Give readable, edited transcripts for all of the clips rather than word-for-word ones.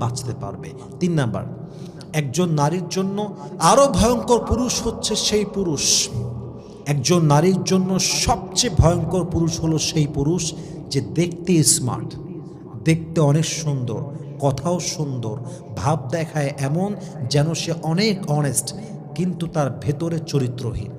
বাঁচতে পারবে। ৩ নাম্বার, একজন নারীর জন্য আরো ভয়ঙ্কর পুরুষ হচ্ছে সেই পুরুষ, একজন নারীর জন্য সবচেয়ে ভয়ঙ্কর পুরুষ হলো সেই পুরুষ যে দেখতে স্মার্ট, দেখতে অনেক সুন্দর, কথাও সুন্দর, ভাব দেখায় এমন যেন সে অনেক অনেস্ট, কিন্তু তার ভেতরে চরিত্রহীন,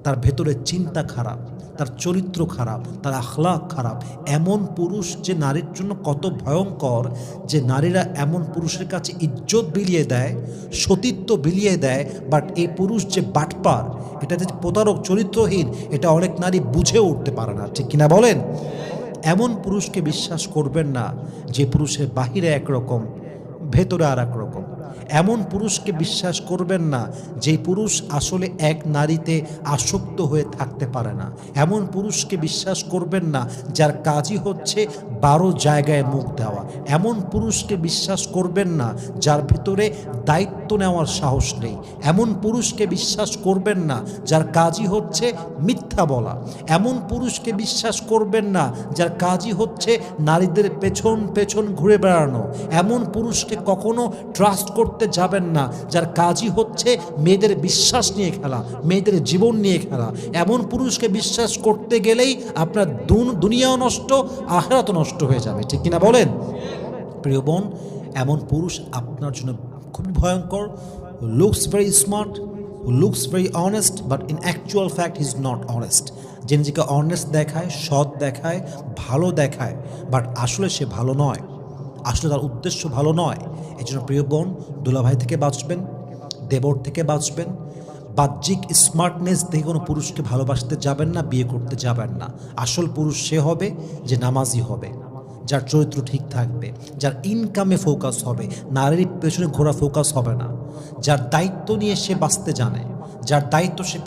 তার ভেতরে চিন্তা খারাপ, তার চরিত্র খারাপ, তার আখলাক খারাপ। এমন পুরুষ যে নারীর জন্য কত ভয়ঙ্কর, যে নারীরা এমন পুরুষের কাছে ইজ্জত বিলিয়ে দেয়, সতীত্ব বিলিয়ে দেয়। বাট এই পুরুষ যে বাটপার, এটা যে প্রতারক, চরিত্রহীন, এটা অনেক নারী বুঝে উঠতে পারে না, ঠিক কিনা বলেন? এমন পুরুষকে বিশ্বাস করবেন না যে পুরুষের বাহিরে একরকম, ভেতরে আর এক রকম। এমন পুরুষকে বিশ্বাস করবেন না যে পুরুষ আসলে এক নারীতে আসক্ত হয়ে থাকতে পারে না। এমন পুরুষকে বিশ্বাস করবেন না যার কাজই হচ্ছে 12 জায়গায় মুখ দেওয়া। এমন পুরুষকে বিশ্বাস করবেন না যার ভিতরে দায়িত্ব নেওয়ার সাহস নেই। এমন পুরুষকে বিশ্বাস করবেন না যার কাজই হচ্ছে মিথ্যা বলা। এমন পুরুষকে বিশ্বাস করবেন না যার কাজই হচ্ছে নারীদের পেছন পেছন ঘুরে বেড়ানো। এমন পুরুষকে কখনো ট্রাস্ট করতে যাবেন না যার কাজই হচ্ছে মেয়েদের বিশ্বাস নিয়ে খেলা, মেয়েদের জীবন নিয়ে খেলা। এমন পুরুষকে বিশ্বাস করতে গেলেই আপনার দুনিয়াও নষ্ট, আখিরাতও নষ্ট হয়ে যাবে, ঠিক কিনা বলেন? প্রিয় বোন, এমন পুরুষ আপনার জন্য খুবই ভয়ঙ্কর। Looks very smart, looks very honest, but in actual fact he is not honest. যে নিজেকে অনেস্ট দেখায়, সৎ দেখায়, ভালো দেখায়, বাট আসলে সে ভালো নয়, আসলে তার উদ্দেশ্য ভালো নয়। এই জন্য প্রিয় বোন, দুলাভাই থেকে বাঁচবেন, দেবর থেকে বাঁচবেন। বাহ্যিক স্মার্টনেস দেখে কোনো পুরুষকে ভালোবাসতে যাবেন না, বিয়ে করতে যাবেন না। আসল পুরুষ সে হবে যে নামাজি হবে, যার চরিত্র ঠিক থাকবে, যার ইনকামে ফোকাস হবে, নারীর পেছনে ঘোরা ফোকাস হবে না, যার দায়িত্ব নিয়ে সে বাঁচতে জানে, যার দায়িত্ব সে